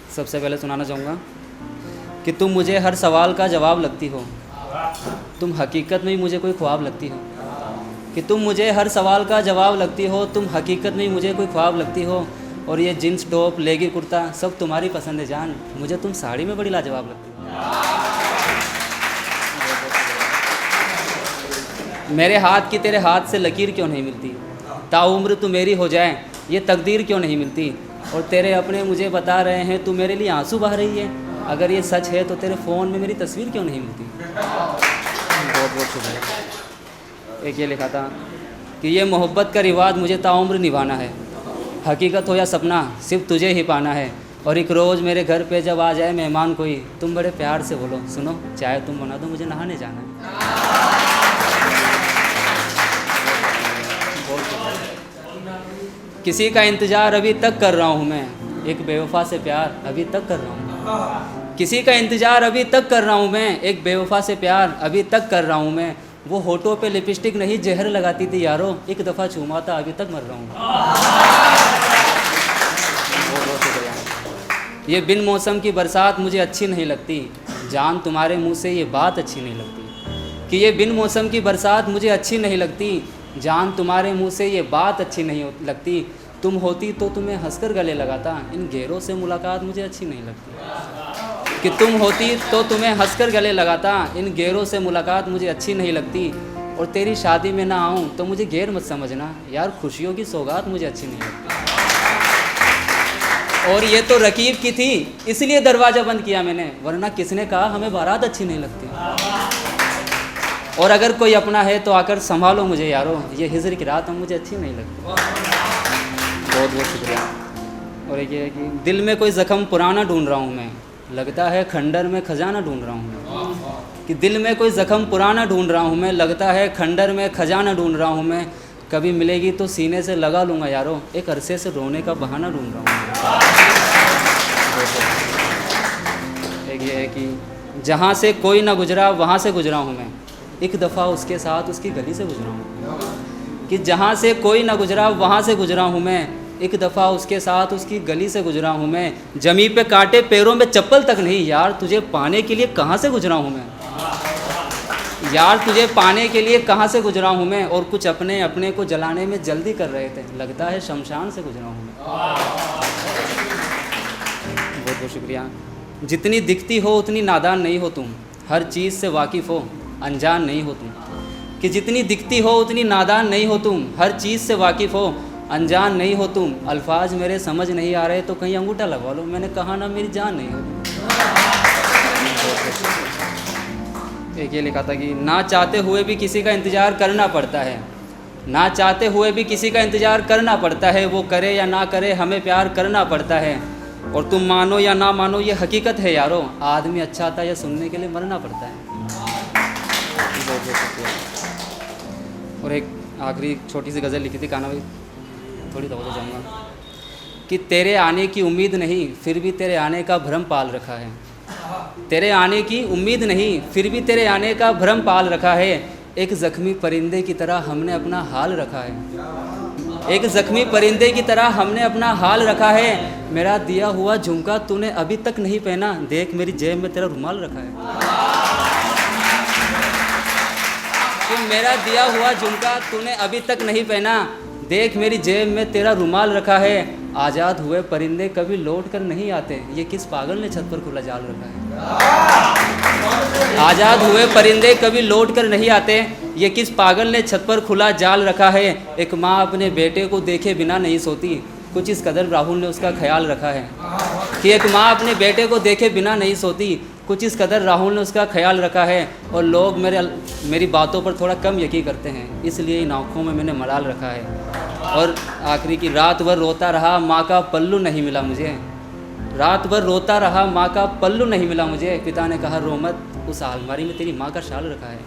सबसे पहले सुनाना चाहूँगा कि तुम मुझे हर सवाल का जवाब लगती हो, तुम हकीकत में ही मुझे कोई ख्वाब लगती हो। कि तुम मुझे हर सवाल का जवाब लगती हो, तुम हकीकत में ही मुझे कोई ख्वाब लगती हो। और ये जीन्स टॉप लेगी कुर्ता सब तुम्हारी पसंद है जान, मुझे तुम साड़ी में बड़ी लाजवाब लगती हो। मेरे हाथ की तेरे हाथ से लकीर क्यों नहीं मिलती, ताउम्र तू मेरी हो जाए ये तकदीर क्यों नहीं मिलती। और तेरे अपने मुझे बता रहे हैं तू मेरे लिए आंसू बहा रही है, अगर ये सच है तो तेरे फ़ोन में मेरी तस्वीर क्यों नहीं मिलती। बहुत बहुत शुक्रिया। एक ये लिखा था कि ये मोहब्बत का रिवाज मुझे ताउम्र निभाना है, हकीकत हो या सपना सिर्फ तुझे ही पाना है। और एक रोज़ मेरे घर पे जब आ जाए मेहमान कोई, तुम बड़े प्यार से बोलो सुनो चाहे तुम बना दो मुझे नहाने जाना है। किसी का इंतज़ार अभी तक कर रहा हूँ मैं, एक बेवफा से प्यार अभी तक कर रहा हूँ। किसी का इंतज़ार अभी तक कर रहा हूँ मैं, एक बेवफा से प्यार अभी तक कर रहा हूँ मैं। वो होठों पे लिपस्टिक नहीं जहर लगाती थी यारो, एक दफ़ा चूमा था अभी तक मर रहा हूँ। बहुत शुक्रिया। ये बिन मौसम की बरसात मुझे अच्छी नहीं लगती, जान तुम्हारे मुँह से ये बात अच्छी नहीं लगती। कि ये बिन मौसम की बरसात मुझे अच्छी नहीं लगती, जान तुम्हारे मुंह से ये बात अच्छी नहीं लगती। तुम होती तो तुम्हें हंसकर गले लगाता, इन गैरों से मुलाकात मुझे अच्छी नहीं लगती। कि तुम होती तो तुम्हें हंसकर गले लगाता, इन गैरों से मुलाकात मुझे अच्छी नहीं लगती। और तेरी शादी में ना आऊँ तो मुझे गैर मत समझना यार, खुशियों की सौगात मुझे अच्छी नहीं लगती। और ये तो रकीब की थी इसलिए दरवाज़ा बंद किया मैंने, वरना किसने कहा हमें बारात अच्छी नहीं लगती। और अगर कोई अपना है तो आकर संभालो मुझे यारो, ये हिजर की रात मुझे अच्छी नहीं लगती। बहुत बहुत शुक्रिया। और एक ये है कि दिल में कोई ज़ख्म पुराना ढूंढ रहा हूँ मैं, लगता है खंडर में खजाना ढूंढ रहा हूँ मैं। कि दिल में कोई ज़ख्म पुराना ढूंढ रहा हूँ मैं, लगता है खंडर में खजाना ढूंढ रहा हूँ मैं। कभी मिलेगी तो सीने से लगा लूँगा यारो, एक अरसे से रोने का बहाना ढूंढ रहा हूँ। एक ये है कि जहाँ से कोई ना गुजरा वहाँ से गुजरा हूँ मैं, एक दफ़ा उसके साथ उसकी गली से गुजरा हूँ। कि जहाँ से कोई ना गुजरा वहाँ से गुजरा हूँ मैं, एक दफ़ा उसके साथ उसकी गली से गुजरा हूँ मैं। जमी पे कांटे पैरों में चप्पल तक नहीं यार, तुझे पाने के लिए कहाँ से गुजरा हूँ मैं। यार तुझे पाने के लिए कहाँ से गुजरा हूँ मैं। और कुछ अपने अपने को जलाने में जल्दी कर रहे थे, लगता है शमशान से गुजरा हूँ मैं। बहुत बहुत शुक्रिया। जितनी दिखती हो उतनी नादान नहीं हो तुम, हर चीज़ से वाकिफ़ हो अनजान नहीं हो तुम। कि जितनी दिखती हो उतनी नादान नहीं हो तुम, हर चीज़ से वाकिफ़ हो अनजान नहीं हो तुम। अल्फाज मेरे समझ नहीं आ रहे तो कहीं अंगूठा लगवा लो, मैंने कहा ना मेरी जान नहीं हो तुम। एक ये लिखा था कि ना चाहते हुए भी किसी का इंतज़ार करना पड़ता है, ना चाहते हुए भी किसी का इंतज़ार करना पड़ता है। वो करे या ना करे हमें प्यार करना पड़ता है। और तुम मानो या ना मानो ये हकीकत है यारो, आदमी अच्छा था यह सुनने के लिए मरना पड़ता है। और एक आखिरी छोटी सी गज़ल लिखी थी कान्हा भाई, थोड़ी दबा जाऊँगा कि तेरे आने की उम्मीद नहीं फिर भी तेरे आने का भ्रम पाल रखा है। तेरे आने की उम्मीद नहीं फिर भी तेरे आने का भ्रम पाल रखा है। एक ज़ख्मी परिंदे की तरह हमने अपना हाल रखा है, एक ज़ख्मी परिंदे की तरह हमने अपना हाल रखा है। मेरा दिया हुआ झुमका तूने अभी तक नहीं पहना, देख मेरी जेब में तेरा रुमाल रखा है। कि मेरा दिया हुआ झुमका तूने अभी तक नहीं पहना, देख मेरी जेब में तेरा रुमाल रखा है। आज़ाद हुए परिंदे कभी लौट कर नहीं आते, ये किस पागल ने छत पर खुला जाल रखा है। आज़ाद हुए परिंदे कभी लौट कर नहीं आते, ये किस पागल ने छत पर खुला जाल रखा है। एक माँ अपने बेटे को देखे बिना नहीं सोती, कुछ इस कदर राहुल ने उसका ख्याल रखा है। कि एक माँ अपने बेटे को देखे बिना नहीं सोती, कुछ इस कदर राहुल ने उसका ख्याल रखा है। और लोग मेरी बातों पर थोड़ा कम यकीन करते हैं, इसलिए इन आँखों में मैंने मलाल रखा है। और आखिरी की रात भर रोता रहा माँ का पल्लू नहीं मिला मुझे, रात भर रोता रहा माँ का पल्लू नहीं मिला मुझे। पिता ने कहा रो मत, उस अलमारी में तेरी माँ का शाल रखा है।